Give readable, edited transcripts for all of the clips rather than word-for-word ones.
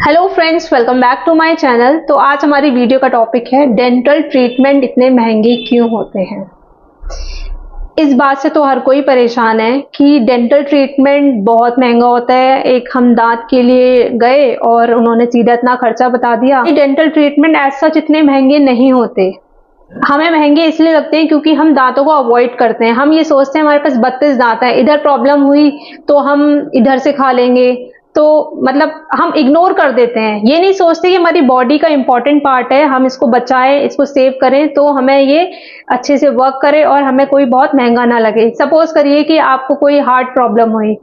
Hello friends, welcome back to my channel. तो आज हमारी वीडियो का टॉपिक है डेंटल ट्रीटमेंट इतने महंगे क्यों होते हैं। इस बात से तो हर कोई परेशान है कि डेंटल ट्रीटमेंट बहुत महंगा होता है। एक हम दांत के लिए गए और उन्होंने सीधा इतना खर्चा बता दिया। डेंटल ट्रीटमेंट एज सच इतने महंगे नहीं होते। हमें महंगे इसलिए लगते हैं क्योंकि हम दांतों को अवॉइड करते हैं। हम ये सोचते हैं हमारे पास 32 दांत है, इधर प्रॉब्लम हुई तो हम इधर से खा लेंगे, तो मतलब हम इग्नोर कर देते हैं। ये नहीं सोचते कि हमारी बॉडी का इंपॉर्टेंट पार्ट है, हम इसको बचाएं, इसको सेव करें तो हमें ये अच्छे से वर्क करे और हमें कोई बहुत महंगा ना लगे। सपोज करिए कि आपको कोई हार्ट प्रॉब्लम हुई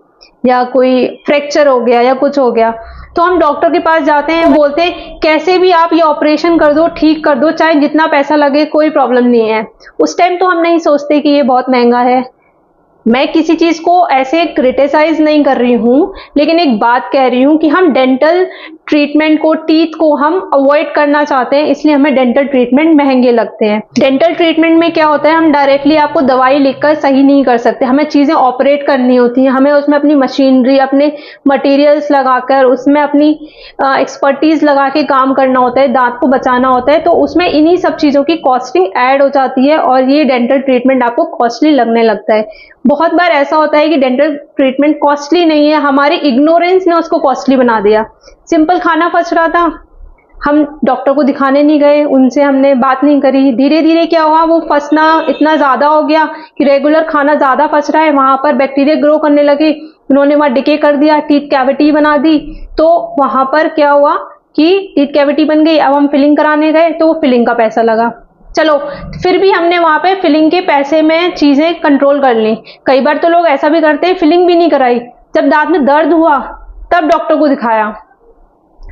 या कोई फ्रैक्चर हो गया या कुछ हो गया, तो हम डॉक्टर के पास जाते हैं, बोलते हैं कैसे भी आप ये ऑपरेशन कर दो, ठीक कर दो, चाहे जितना पैसा लगे, कोई प्रॉब्लम नहीं है। उस टाइम तो हम नहीं सोचते कि ये बहुत महंगा है। मैं किसी चीज को ऐसे क्रिटिसाइज नहीं कर रही हूं, लेकिन एक बात कह रही हूं कि हम डेंटल ट्रीटमेंट को, टीथ को हम अवॉइड करना चाहते हैं, इसलिए हमें डेंटल ट्रीटमेंट महंगे लगते हैं। डेंटल ट्रीटमेंट में क्या होता है, हम डायरेक्टली आपको दवाई लिखकर सही नहीं कर सकते। हमें चीजें ऑपरेट करनी होती हैं, हमें उसमें अपनी मशीनरी, अपने मटेरियल्स लगाकर, उसमें अपनी एक्सपर्टीज लगा के काम करना होता है, दांत को बचाना होता है। तो उसमें इन्हीं सब चीजों की कॉस्टिंग ऐड हो जाती है और ये डेंटल ट्रीटमेंट आपको कॉस्टली लगने लगता है। बहुत बार ऐसा होता है कि डेंटल ट्रीटमेंट कॉस्टली नहीं है, हमारी इग्नोरेंस ने उसको कॉस्टली बना दिया। सिंपल खाना फंस रहा था, हम डॉक्टर को दिखाने नहीं गए, उनसे हमने बात नहीं करी, धीरे धीरे क्या हुआ, वो फंसना इतना ज्यादा हो गया कि रेगुलर खाना ज्यादा फंस रहा है, वहां पर बैक्टीरिया ग्रो करने लगे, उन्होंने वहां डिके कर दिया, टीथ कैविटी बना दी। तो वहां पर क्या हुआ कि टीथ कैविटी बन गई। अब हम फिलिंग कराने गए तो वो फिलिंग का पैसा लगा। चलो, फिर भी हमने वहां पे फिलिंग के पैसे में चीजें कंट्रोल कर ली। कई बार तो लोग ऐसा भी करते हैं, फिलिंग भी नहीं कराई, जब दांत में दर्द हुआ तब डॉक्टर को दिखाया,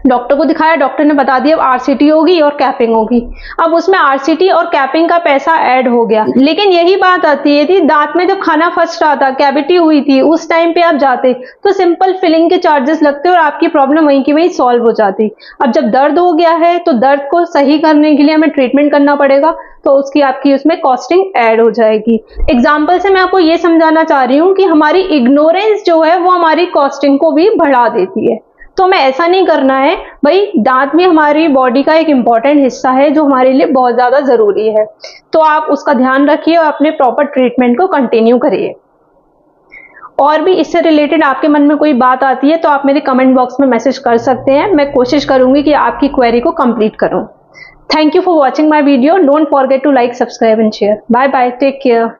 डॉक्टर ने बता दिया अब आरसीटी होगी और कैपिंग होगी। अब उसमें आरसीटी और कैपिंग का पैसा ऐड हो गया। लेकिन यही बात आती है थी, दांत में जब खाना फंस रहा था, कैविटी हुई थी, उस टाइम पे आप जाते तो सिंपल फिलिंग के चार्जेस लगते और आपकी प्रॉब्लम वहीं की वहीं सॉल्व हो जाती। अब जब दर्द हो गया है तो दर्द को सही करने के लिए हमें ट्रीटमेंट करना पड़ेगा, तो उसकी आपकी उसमें कॉस्टिंग ऐड हो जाएगी। एग्जाम्पल से मैं आपको ये समझाना चाह रही हूँ कि हमारी इग्नोरेंस जो है वो हमारी कॉस्टिंग को भी बढ़ा देती है। तो हमें ऐसा नहीं करना है भाई। दांत भी हमारी बॉडी का एक इंपॉर्टेंट हिस्सा है जो हमारे लिए बहुत ज्यादा जरूरी है। तो आप उसका ध्यान रखिए और अपने प्रॉपर ट्रीटमेंट को कंटिन्यू करिए। और भी इससे रिलेटेड आपके मन में कोई बात आती है तो आप मेरे कमेंट बॉक्स में मैसेज कर सकते हैं, मैं कोशिश करूंगी कि आपकी क्वेरी को कंप्लीट करूं। Thank you for watching my video. Don't forget to like, subscribe and share. Bye bye, take care.